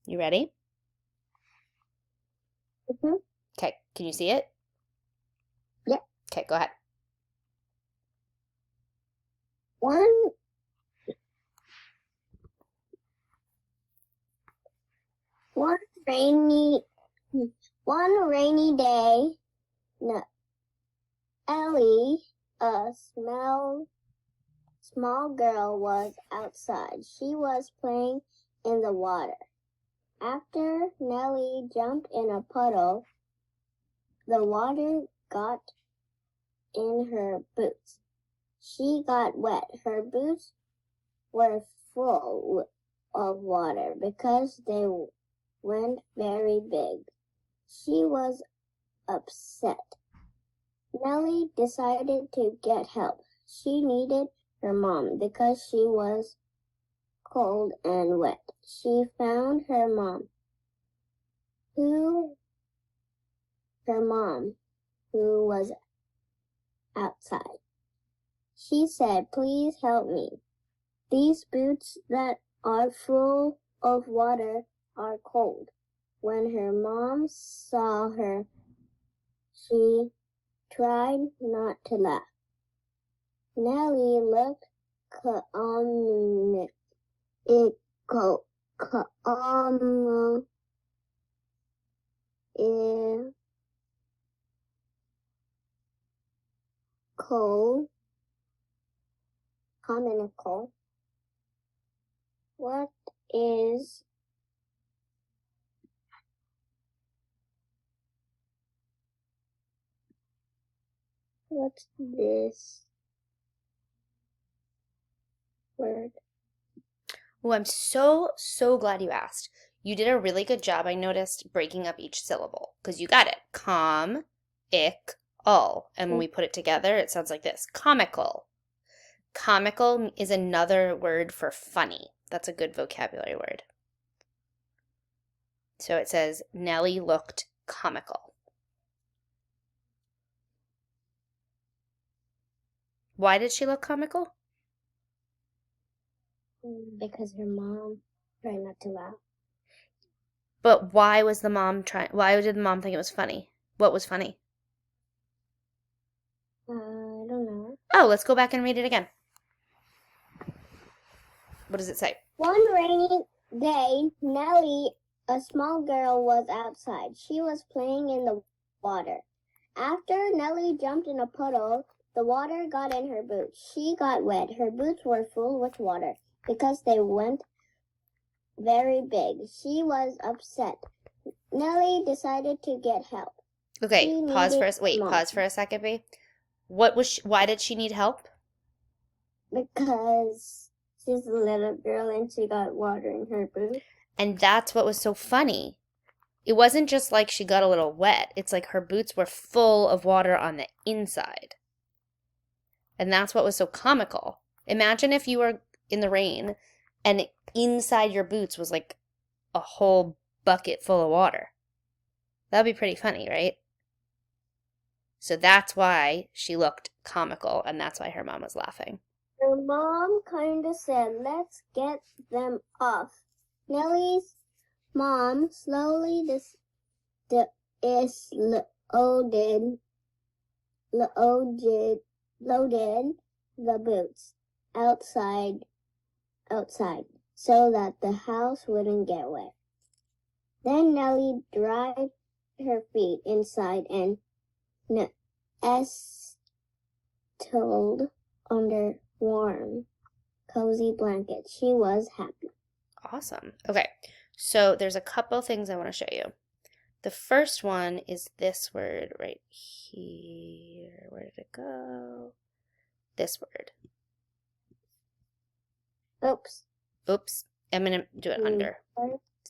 You ready? Mm-hmm. Okay, can you see it? Yeah. Okay, go ahead. One one rainy one rainy day, no, Ellie, a small girl, was outside. She was playing in the water. After Nellie jumped in a puddle, the water got in her boots. She got wet. Her boots were full of water because they went very big. She was upset. Nellie decided to get help. She needed her mom because she was cold and wet. She found who her mom who was outside. She said, "Please help me. These boots that are full of water are cold." When her mom saw her, she tried not to laugh. Nellie looked calm, calm, cold, comical. What is what's this word? Oh, I'm so glad you asked. You did a really good job, I noticed, breaking up each syllable because you got it. Com, ick, all. And when we put it together, it sounds like this. Comical. Comical is another word for funny. That's a good vocabulary word. So it says, Nellie looked comical. Why did she look comical? Because her mom tried not to laugh. But why did the mom think it was funny? What was funny? I don't know. Oh, let's go back and read it again. What does it say? One rainy day, Nellie, a small girl, was outside. She was playing in the water. After Nellie jumped in a puddle, the water got in her boots. She got wet. Her boots were full with water because they went very big. She was upset. Nellie decided to get help. Okay, pause for a second, babe. Why did she need help? Because she's a little girl and she got water in her boots. And that's what was so funny. It wasn't just like she got a little wet. It's like her boots were full of water on the inside. And that's what was so comical. Imagine if you were in the rain and inside your boots was like a whole bucket full of water. That would be pretty funny, right? So that's why she looked comical, and that's why her mom was laughing. Her mom kind of said, "Let's get them off." Nellie's mom slowly loaded the boots outside so that the house wouldn't get wet. Then Nellie dried her feet inside and nestled under warm, cozy blanket. She was happy. Awesome. Okay, so there's a couple things I want to show you. The first one is this word right here. Where did it go? This word. Oops. Oops. I'm going to do it under.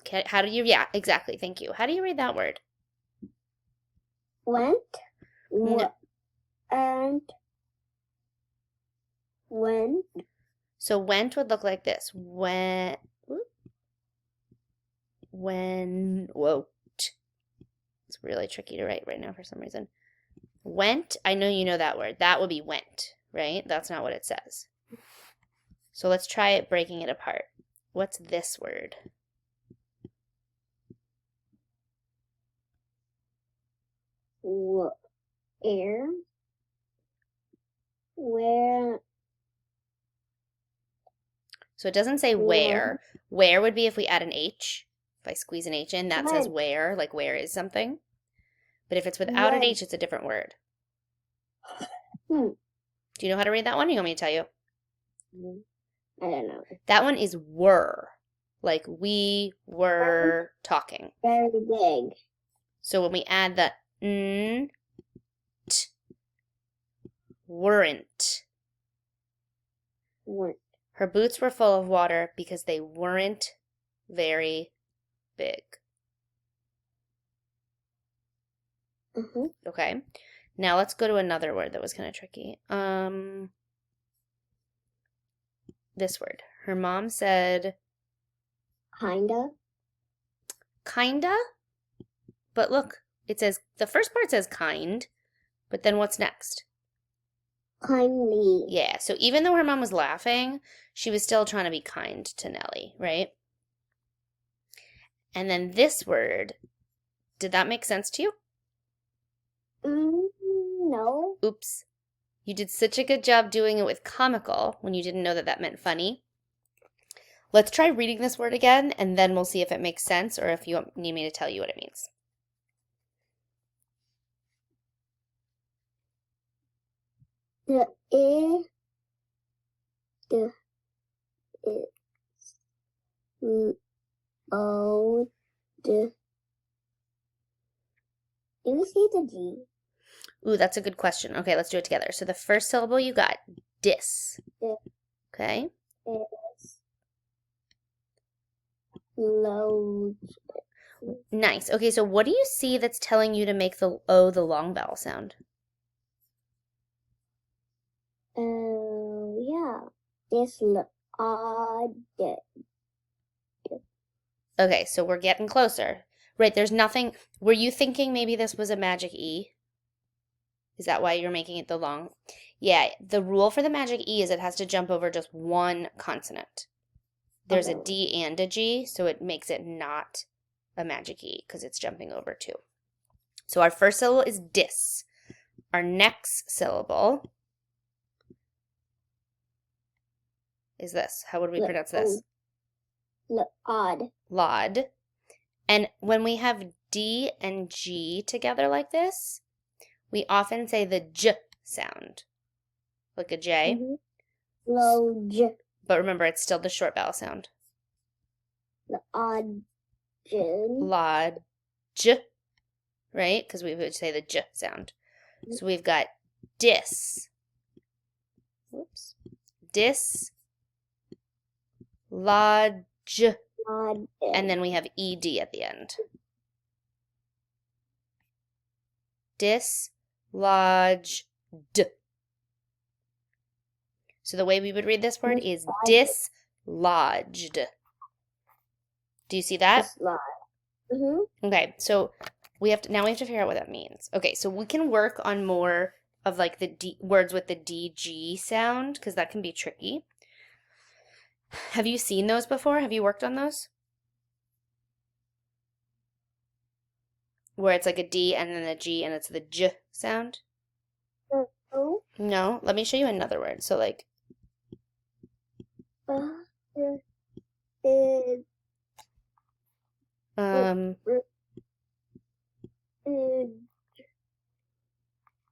Okay, how do you, yeah, exactly. Thank you. How do you read that word? Went. No. And went. So went would look like this. Whoa. It's really tricky to write right now for some reason. Went, I know you know that word. That would be went, right? That's not what it says. So let's try it breaking it apart. What's this word? Where? Where? So it doesn't say where. Where would be if we add an H. If I squeeze an H in, that says where, like where is something. But if it's without an H, it's a different word. Do you know how to read that one? Or you want me to tell you? I don't know. That one is were. Like we were talking. Very big. So when we add the n, t, weren't. Her boots were full of water because they weren't very big. Okay. Now let's go to another word that was kind of tricky. This word. Her mom said... Kinda. Kinda? But look, it says, the first part says kind, but then what's next? Kindly. Yeah, so even though her mom was laughing, she was still trying to be kind to Nellie, right? And then this word, did that make sense to you? No. Oops. You did such a good job doing it with comical when you didn't know that that meant funny. Let's try reading this word again, and then we'll see if it makes sense or if you need me to tell you what it means. The O, the. Do you see the G? Ooh, that's a good question. Okay, let's do it together. So the first syllable you got, dis. Okay. Is low. Nice. Okay, so what do you see that's telling you to make the O the long vowel sound? Yeah. This odd. Okay, so we're getting closer. Right, there's nothing. Were you thinking maybe this was a magic E? Is that why you're making it the long? Yeah, the rule for the magic E is it has to jump over just one consonant. There's a D and a G, so it makes it not a magic E because it's jumping over two. So our first syllable is dis. Our next syllable is this. How would we pronounce this? Odd. Lod. And when we have D and G together like this, we often say the J sound, like a J. Low J. But remember, it's still the short vowel sound. The odd J. Lod, J, right? Because we would say the J sound. So we've got dis. Whoops. Dis, lodge, and then we have ed at the end. Dislodged. So the way we would read this word is dislodged. Do you see that? Okay, so we have to figure out what that means. Okay, so we can work on more of like the words with the DG sound because that can be tricky. Have you seen those before? Have you worked on those? Where it's like a D and then a G and it's the J sound? No. No? Let me show you another word. So like...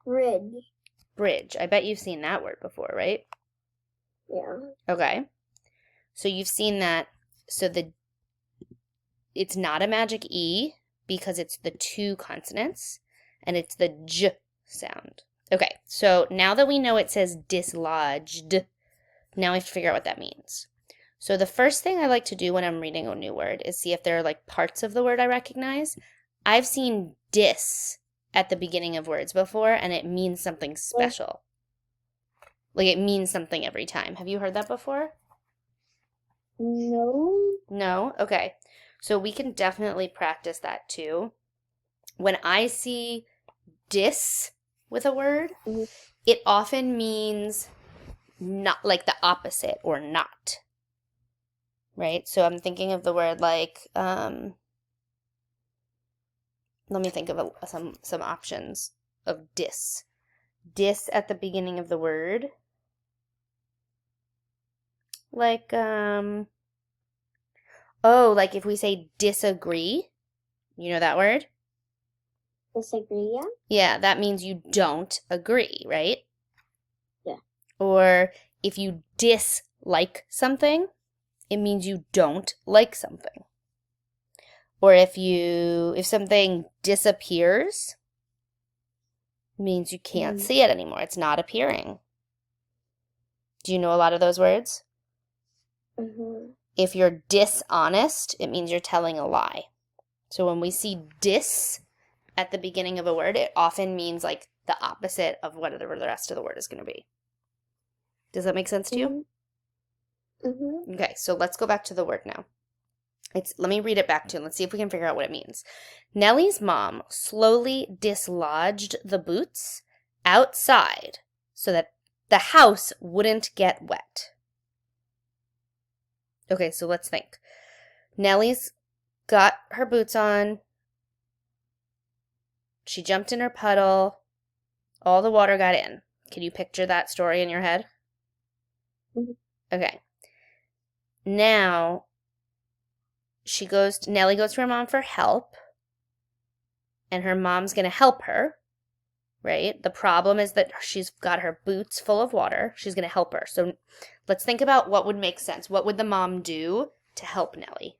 Bridge. Bridge. I bet you've seen that word before, right? Yeah. Okay. So you've seen that. So it's not a magic E because it's the two consonants and it's the J sound. Okay. So now that we know it says dislodged, now we have to figure out what that means. So the first thing I like to do when I'm reading a new word is see if there are like parts of the word I recognize. I've seen dis at the beginning of words before and it means something special. Like it means something every time. Have you heard that before? No. No? Okay. So we can definitely practice that too. When I see dis with a word, it often means not, like the opposite or not. Right? So I'm thinking of the word like let me think of some options of dis. Dis at the beginning of the word. Like, like if we say disagree, you know that word? Disagree, yeah? Yeah, that means you don't agree, right? Yeah. Or if you dislike something, it means you don't like something. Or if something disappears, it means you can't see it anymore. It's not appearing. Do you know a lot of those words? Mm-hmm. If you're dishonest, it means you're telling a lie. So when we see dis at the beginning of a word, it often means like the opposite of what the rest of the word is going to be. Does that make sense to you? Mm-hmm. Okay, so let's go back to the word now. Let me read it back to you and let's see if we can figure out what it means. Nellie's mom slowly dislodged the boots outside so that the house wouldn't get wet. Okay, so let's think. Nellie's got her boots on. She jumped in her puddle. All the water got in. Can you picture that story in your head? Mm-hmm. Okay. Now, Nellie goes to her mom for help, and her mom's going to help her, right? The problem is that she's got her boots full of water. She's going to help her. So let's think about what would make sense. What would the mom do to help Nellie?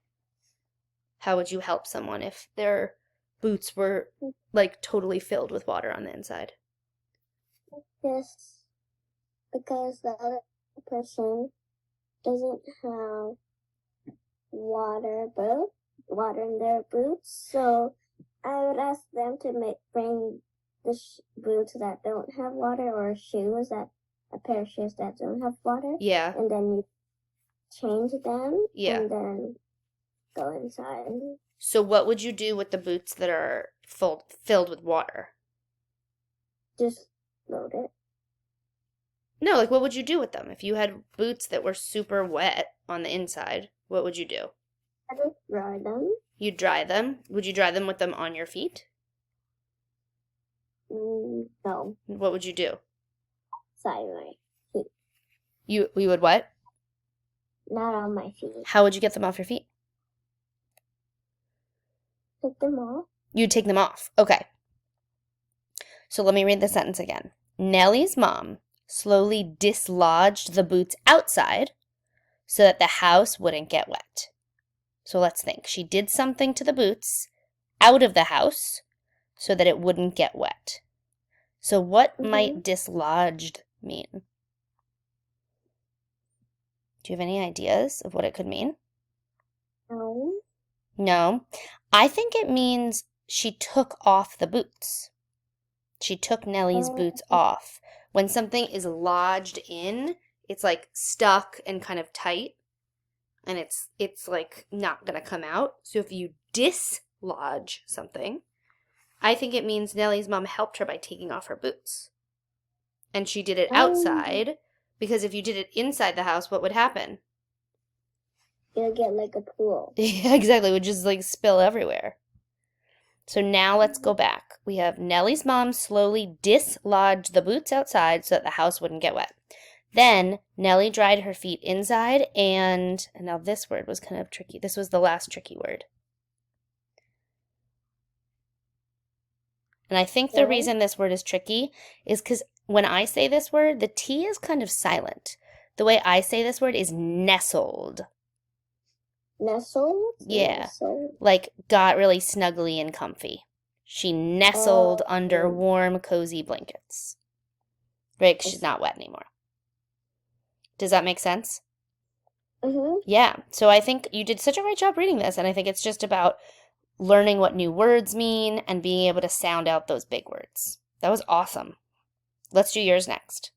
How would you help someone if their boots were like totally filled with water on the inside? Yes, because the other person doesn't have water in their boots, so I would ask them to bring the boots that don't have water, or a pair of shoes that don't have water. Yeah. And then you change them. Yeah. And then go inside. So what would you do with the boots that are filled with water? Just load it. No, like what would you do with them? If you had boots that were super wet on the inside, what would you do? I just dry them. You'd dry them? Would you dry them with them on your feet? No. What would you do? Side my feet. You would what? Not on my feet. How would you get them off your feet? Take them off. You'd take them off. Okay. So let me read the sentence again. Nellie's mom slowly dislodged the boots outside so that the house wouldn't get wet. So let's think. She did something to the boots out of the house so that it wouldn't get wet. So what might dislodged mean? Do you have any ideas of what it could mean? No. No. I think it means she took off the boots. She took Nellie's boots off. When something is lodged in, it's like stuck and kind of tight, and it's like not going to come out. So if you dislodge something, I think it means Nellie's mom helped her by taking off her boots. And she did it outside, because if you did it inside the house, what would happen? You'll get like a pool. Yeah, exactly. It would just like spill everywhere. So now let's go back. We have Nellie's mom slowly dislodged the boots outside so that the house wouldn't get wet. Then Nellie dried her feet inside, and now this word was kind of tricky. This was the last tricky word. And I think the reason this word is tricky is because when I say this word, the T is kind of silent. The way I say this word is nestled. Nestled? Yeah. Nestled. Like got really snuggly and comfy. She nestled under warm, cozy blankets. Right? 'Cause she's not wet anymore. Does that make sense? Mm-hmm. Yeah. So I think you did such a great job reading this, and I think it's just about learning what new words mean and being able to sound out those big words. That was awesome. Let's do yours next.